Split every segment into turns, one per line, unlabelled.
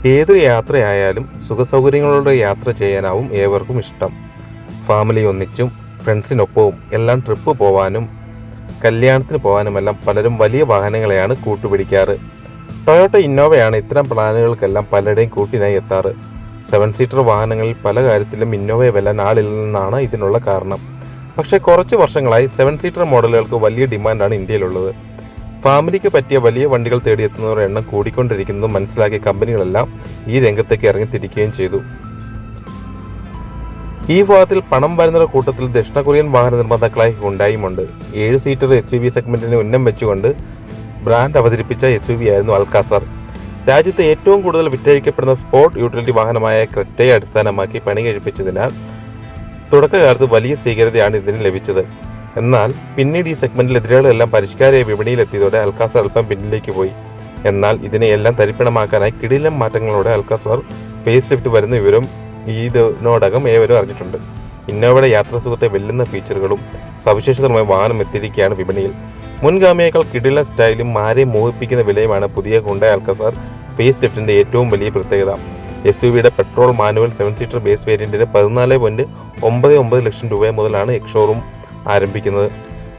ഏതൊരു യാത്രയായാലും സുഖസൗകര്യങ്ങളോടെ യാത്ര ചെയ്യാനാവും ഏവർക്കും ഇഷ്ടം. ഫാമിലി ഒന്നിച്ചും ഫ്രണ്ട്സിനൊപ്പവും എല്ലാം ട്രിപ്പ് പോവാനും കല്യാണത്തിന് പോകാനുമെല്ലാം പലരും വലിയ വാഹനങ്ങളെയാണ് കൂട്ടുപിടിക്കാറ്. ടൊയോട്ട ഇന്നോവയാണ് ഇത്തരം പ്ലാനുകൾക്കെല്ലാം പലരുടെയും കൂട്ടിനായി എത്താറ്. 7 സീറ്റർ വാഹനങ്ങളിൽ പല കാര്യത്തിലും ഇന്നോവയെ വെല്ലാൻ ആളില്ലെന്നാണ് ഇതിനുള്ള കാരണം. പക്ഷേ കുറച്ച് വർഷങ്ങളായി 7 സീറ്റർ മോഡലുകൾക്ക് വലിയ ഡിമാൻഡാണ് ഇന്ത്യയിലുള്ളത്. ഫാമിലിക്ക് പറ്റിയ വലിയ വണ്ടികൾ തേടിയെത്തുന്നവരുടെ എണ്ണം കൂടിക്കൊണ്ടിരിക്കുന്നതും മനസ്സിലാക്കിയ കമ്പനികളെല്ലാം ഈ രംഗത്തേക്ക് ഇറങ്ങിത്തിരിക്കുകയും ചെയ്തു. ഈ വിഭാഗത്തിൽ പണം വരുന്ന കൂട്ടത്തിൽ ദക്ഷിണ കൊറിയൻ വാഹന നിർമ്മാതാക്കളായി ഹ്യുണ്ടായിയുമുണ്ട്. 7 സീറ്റർ SUV സെഗ്മെന്റിന് ഉന്നം വെച്ചുകൊണ്ട് ബ്രാൻഡ് അവതരിപ്പിച്ച SUV ആയിരുന്നു അൽകാസർ. രാജ്യത്തെ ഏറ്റവും കൂടുതൽ വിറ്റഴിക്കപ്പെടുന്ന സ്പോർട്ട് യൂട്ടിലിറ്റി വാഹനമായ ക്രെറ്റയെ അടിസ്ഥാനമാക്കി പണി കഴിപ്പിച്ചതിനാൽ തുടക്കകാലത്ത് വലിയ സ്വീകാര്യതയാണ് ഇതിന് ലഭിച്ചത്. എന്നാൽ പിന്നീട് ഈ സെഗ്മെന്റിൽ എതിരാളികളെല്ലാം പരിഷ്കാര വിപണിയിലെത്തിയതോടെ അൽകാസർ അല്പം പിന്നിലേക്ക് പോയി. എന്നാൽ ഇതിനെയെല്ലാം തരിപ്പണമാക്കാനായി കിടിലൻ മാറ്റങ്ങളോടെ അൽകാസർ ഫേസ് ലിഫ്റ്റ് വരുന്ന വിവരം ഇതിനോടകം ഏവരും അറിഞ്ഞിട്ടുണ്ട്. ഇന്നോവയുടെ യാത്രാസുഖത്തെ വെല്ലുന്ന ഫീച്ചറുകളും സവിശേഷതകളുമായി വാഹനം എത്തിയിരിക്കുകയാണ് വിപണിയിൽ. മുൻഗാമിയേക്കാൾ കിടിലൻ സ്റ്റൈലും ആരെയും മോഹിപ്പിക്കുന്ന വിലയുമാണ് പുതിയ ഹ്യുണ്ടായി അൽകാസർ ഫേസ് ലിഫ്റ്റിന്റെ ഏറ്റവും വലിയ പ്രത്യേകത. SUVയുടെ പെട്രോൾ മാനുവൽ 7 സീറ്റർ ബേസ് വേരിയന്റിന് 14.99 ലക്ഷം രൂപ മുതലാണ് എക്സ്ഷോറൂം ആരംഭിക്കുന്നത്.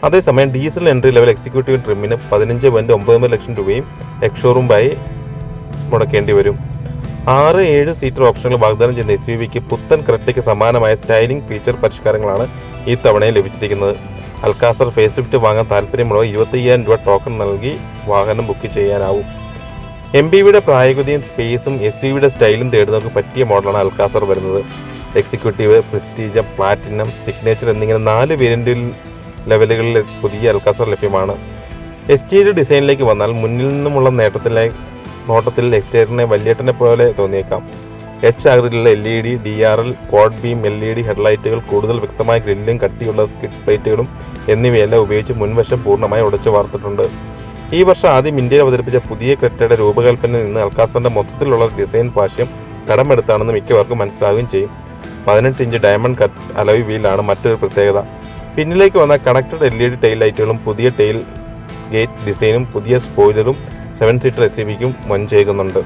അതേസമയം ഡീസൽ എൻട്രി ലെവൽ എക്സിക്യൂട്ടീവ് ട്രിമ്മിന് 15.99 ലക്ഷം രൂപയും എക്സ്ഷോറൂമായി മുടക്കേണ്ടി വരും. 6-7 സീറ്റർ ഓപ്ഷനുകൾ വാഗ്ദാനം ചെയ്യുന്ന SUVക്ക് പുത്തൻ ക്രെറ്റയ്ക്ക് സമാനമായ സ്റ്റൈലിംഗ് ഫീച്ചർ പരിഷ്കാരങ്ങളാണ് ഈ തവണയും ലഭിച്ചിരിക്കുന്നത്. അൽകാസർ ഫേസ് ലിഫ്റ്റ് വാങ്ങാൻ താല്പര്യമുള്ളവർ 25,000 രൂപ ടോക്കൺ നൽകി വാഹനം ബുക്ക് ചെയ്യാനാവും. MPVയുടെ പ്രായോഗികതയും സ്പേസും SUVയുടെ സ്റ്റൈലും തേടുന്നവർക്ക് പറ്റിയ മോഡലാണ് അൽകാസർ വരുന്നത്. എക്സിക്യൂട്ടീവ്, പ്രിസ്റ്റീജ്, പ്ലാറ്റിനം, സിഗ്നേച്ചർ എന്നിങ്ങനെ 4 വേരിയന്റ് ലെവലുകളിൽ പുതിയ അൽകാസർ ലഭ്യമാണ്. എക്സ്റ്റീരിയർ ഡിസൈനിലേക്ക് വന്നാൽ മുന്നിൽ നിന്നുമുള്ള നോട്ടത്തിൽ എക്സ്റ്റീരിയറിനെ വലിയേട്ടനെ പോലെ തോന്നിയേക്കാം. ആകൃതിയിലുള്ള LED, DRL, quad beam LED ഹെഡ്ലൈറ്റുകൾ, കൂടുതൽ വ്യക്തമായ ഗ്രില്ലും കട്ടിയുള്ള സ്കിഡ് പ്ലേറ്റുകളും എന്നിവയെല്ലാം ഉപയോഗിച്ച് മുൻവശം പൂർണ്ണമായി ഉടച്ചു വാർത്തിട്ടുണ്ട്. ഈ വർഷം ആദ്യം ഇന്ത്യയിൽ അവതരിപ്പിച്ച പുതിയ ക്രെറ്റയുടെ രൂപകൽപ്പനയിൽ നിന്ന് അൽകാസറിന്റെ മൊത്തത്തിലുള്ള ഡിസൈൻ ഭാഷ്യം കടമെടുത്താണെന്ന് മിക്കവർക്കും മനസ്സിലാവുകയും ചെയ്യും. 18 ഇഞ്ച് ഡയമണ്ട് കട്ട് അലോയ് വീലാണ് മറ്റൊരു പ്രത്യേകത. പിന്നിലേക്ക് വന്ന കണക്റ്റഡ് LED ടെയിൽ ലൈറ്റുകളും പുതിയ ടെയിൽ ഗേറ്റ് ഡിസൈനും പുതിയ സ്പോയിലറും 7 സീറ്റർ SUVക്കും ചേരുന്നുണ്ട്.